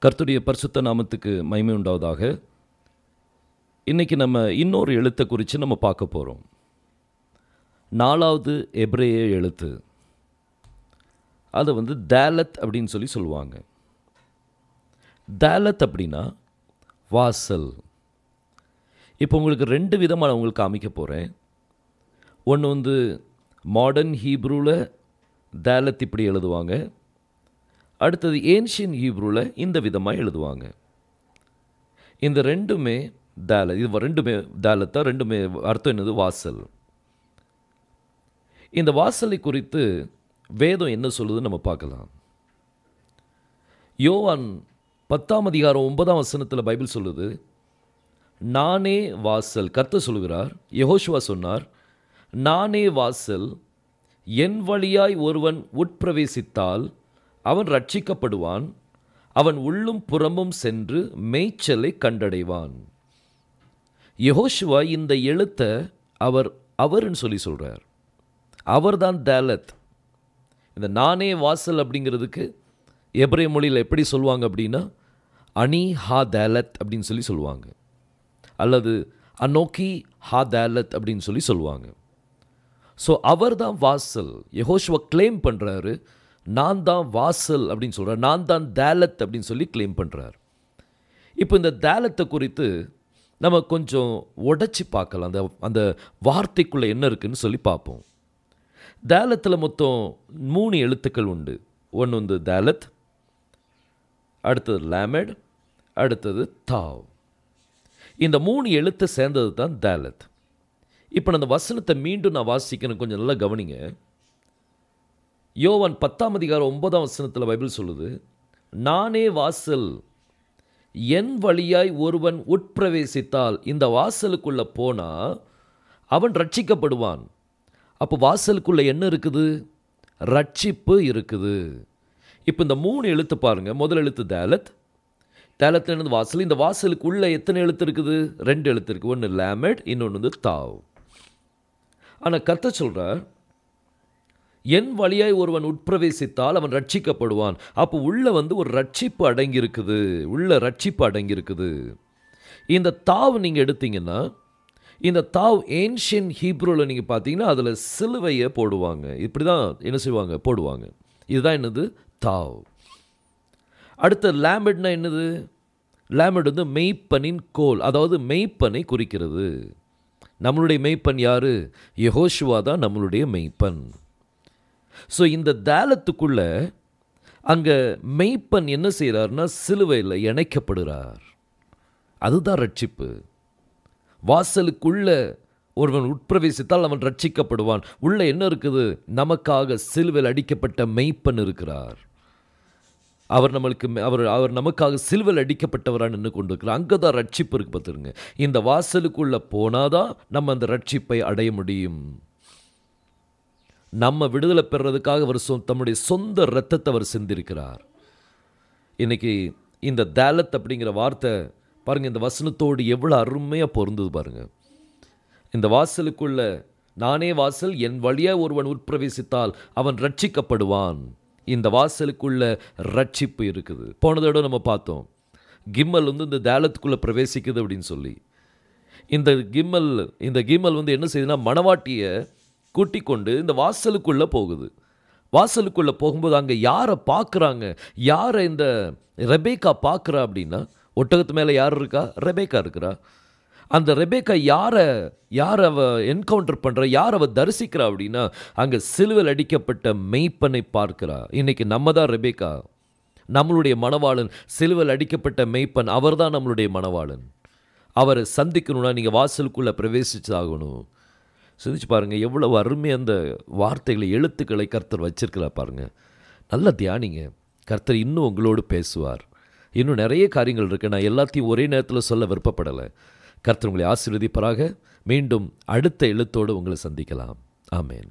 கர்த்தருடைய பரிசுத்த நாமத்துக்கு மகிமை உண்டாவதாக. இன்றைக்கி நம்ம இன்னொரு எழுத்தை குறித்து நம்ம பார்க்க போகிறோம். 4வது எபிரேய எழுத்து. அதை தாலத் அப்படின்னு சொல்லுவாங்க. தாலத் அப்படின்னா வாசல். இப்போ உங்களுக்கு 2 விதமாக நான் உங்களுக்கு காமிக்க போகிறேன். ஒன்று மாடர்ன் ஹீப்ரூவில் தாலத் இப்படி எழுதுவாங்க. அடுத்தது ஏன்ஷியன் ஹீப்ரூவில் இந்த விதமாக எழுதுவாங்க. இந்த ரெண்டுமே தாலத். இது ரெண்டுமே தாலத்தா, ரெண்டுமே அர்த்தம் என்னது? வாசல். இந்த வாசலை குறித்து வேதம் என்ன சொல்லுதுன்னு நம்ம பார்க்கலாம். யோவான் 10ஆம் அதிகாரம் 9ஆம் வசனத்தில் பைபிள் சொல்லுது, நானே வாசல். கர்த்தர் சொல்லுகிறார், யெகோஷுவா சொன்னார், நானே வாசல், என் வழியாய் ஒருவன் உட்பிரவேசித்தால் அவன் ரட்சிக்கப்படுவான், அவன் உள்ளும் புறமும் சென்று மேய்ச்சலை கண்டடைவான். யெகோஷுவா இந்த எழுத்தை அவர்ன்னு சொல்கிறார். அவர்தான் தாலத். இந்த நானே வாசல் அப்படிங்கிறதுக்கு எபிரேய மொழியில் எப்படி சொல்லுவாங்க அப்படின்னா, அனி ஹா தாலத் அப்படின்னு சொல்லுவாங்க, அல்லது அனோக்கி ஹா தாலத் அப்படின்னு சொல்லுவாங்க. ஸோ அவர் தான் வாசல். யெகோஷுவா கிளைம் பண்ணுறாரு, நான் தான் வாசல் அப்படின்னு சொல்கிறார், நான் தான் தாலத் அப்படின்னு கிளைம் பண்ணுறார். இப்போ இந்த தாலத்தை குறித்து நம்ம கொஞ்சம் உடைச்சி பார்க்கலாம். அந்த வார்த்தைக்குள்ளே என்ன இருக்குதுன்னு பார்ப்போம். தாலத்தில் மொத்தம் 3 எழுத்துக்கள் உண்டு. ஒன்று தாலத், அடுத்தது லாமெட், அடுத்தது தாவ். இந்த 3 எழுத்தை சேர்ந்தது தான் தாலத். இப்போ அந்த வசனத்தை மீண்டும் நான் வாசிக்கணும், கொஞ்சம் நல்லா கவனிங்க. யோவான் 10ஆம் அதிகாரம் 9ஆம் வசனத்தில் பைபிள் சொல்லுது, நானே வாசல், என் வழியாய் ஒருவன் உட்பிரவேசித்தால், இந்த வாசலுக்குள்ளே போனால் அவன் ரட்சிக்கப்படுவான். அப்போ வாசலுக்குள்ளே என்ன இருக்குது? ரட்சிப்பு இருக்குது. இப்போ இந்த 3 எழுத்து பாருங்கள். முதல் எழுத்து தாலத். தாலத் என்னது? வாசல். இந்த வாசலுக்குள்ளே எத்தனை எழுத்து இருக்குது? 2 எழுத்து இருக்குது. ஒன்று லாமெட், இன்னொன்று தாவ். ஆனால் கர்த்தர் சொல்கிறார், என் வழியாய் ஒருவன் உட்பிரவேசித்தால் அவன் ரட்சிக்கப்படுவான். அப்போ உள்ளே ஒரு ரட்சிப்பு அடங்கியிருக்குது. உள்ள ரட்சிப்பு அடங்கியிருக்குது. இந்த தாவ் நீங்கள் எடுத்தீங்கன்னா, இந்த தாவ் ஏன்ஷியன் ஹீப்ரூவில் நீங்கள் பார்த்தீங்கன்னா அதில் சிலுவையை போடுவாங்க. இப்படி தான் என்ன செய்வாங்க? போடுவாங்க. இதுதான் என்னது? தாவ். அடுத்த லாமெட்னா என்னது? லாமெட் மெய்ப்பனின் கோல், அதாவது மெய்ப்பனை குறிக்கிறது. நம்மளுடைய மெய்ப்பன் யார்? யெகோஷுவா தான் நம்மளுடைய மெய்ப்பன். ஸோ இந்த தாலத்துக்குள்ள அங்கே மெய்ப்பன் என்ன செய்கிறார்னா, சிலுவையில் இணைக்கப்படுகிறார். அதுதான் ரட்சிப்பு. வாசலுக்குள்ள ஒருவன் உட்பிரவேசித்தால் அவன் ரட்சிக்கப்படுவான். உள்ள என்ன இருக்குது? நமக்காக சிலுவையில் அடிக்கப்பட்ட மெய்ப்பன் இருக்கிறார். அவர் நமக்காக சிலுவையில் அடிக்கப்பட்டவராக நின்று கொண்டிருக்கிறார். அங்கே தான் ரட்சிப்பு இருக்குது. பார்த்துருங்க, இந்த வாசலுக்குள்ளே போனாதான் நம்ம அந்த ரட்சிப்பை அடைய முடியும். நம்ம விடுதலை பெறுறதுக்காக அவர் தம்முடைய சொந்த இரத்தத்தை அவர் சிந்திருக்கிறார். இன்றைக்கி இந்த தாலத் அப்படிங்கிற வார்த்தை பாருங்கள், இந்த வசனத்தோடு எவ்வளோ அருமையாக பொருந்தது பாருங்கள். இந்த வாசலுக்குள்ள நானே வாசல், என் வழியாக ஒருவன் உட்பிரவேசித்தால் அவன் ரட்சிக்கப்படுவான். இந்த வாசலுக்குள்ள ரட்சிப்பு இருக்குது. போனதோட நம்ம பார்த்தோம், கிம்மல் இந்த தாலத்துக்குள்ளே பிரவேசிக்குது அப்படின்னு சொல்லி. இந்த கிம்மல் என்ன செய்யுதுன்னா, மணவாட்டியை கூட்டி கொண்டு இந்த வாசலுக்குள்ளே போகுது. வாசலுக்குள்ளே போகும்போது அங்கே யாரை பார்க்குறாங்க? யாரை இந்த ரெபேக்கா பார்க்குறா அப்படின்னா, ஒட்டகத்து மேலே யார் இருக்கா? ரெபேக்கா இருக்கிறா. அந்த ரெபேக்கா யாரை அவ என்கவுண்டர் பண்ணுறா? யார் அவ தரிசிக்கிறா அப்படின்னா, அங்கே சிலுவையில் அடிக்கப்பட்ட மெய்ப்பனை பார்க்கிறா. இன்றைக்கி நம்ம தான் ரெபேக்கா, நம்மளுடைய மணவாளன். சிலுவையில் அடிக்கப்பட்ட மெய்ப்பன் அவர் தான் நம்மளுடைய மணவாளன். அவரை சந்திக்கணும்னா நீங்கள் வாசலுக்குள்ளே பிரவேசிச்சாகணும். சிந்திச்சு பாருங்கள், எவ்வளவு அருமை அந்த வார்த்தைகளை, எழுத்துக்களை கர்த்தர் வச்சிருக்கிறா பாருங்கள். நல்லா தியானிங்க. கர்த்தர் இன்னும் உங்களோடு பேசுவார். இன்னும் நிறைய காரியங்கள் இருக்குது. நான் எல்லாத்தையும் ஒரே நேரத்தில் சொல்ல விருப்பப்படலை. கர்த்தர் உங்களை ஆசீர்வதிப்பாராக. மீண்டும் அடுத்த எழுத்தோடு உங்களை சந்திக்கலாம். ஆமேன்.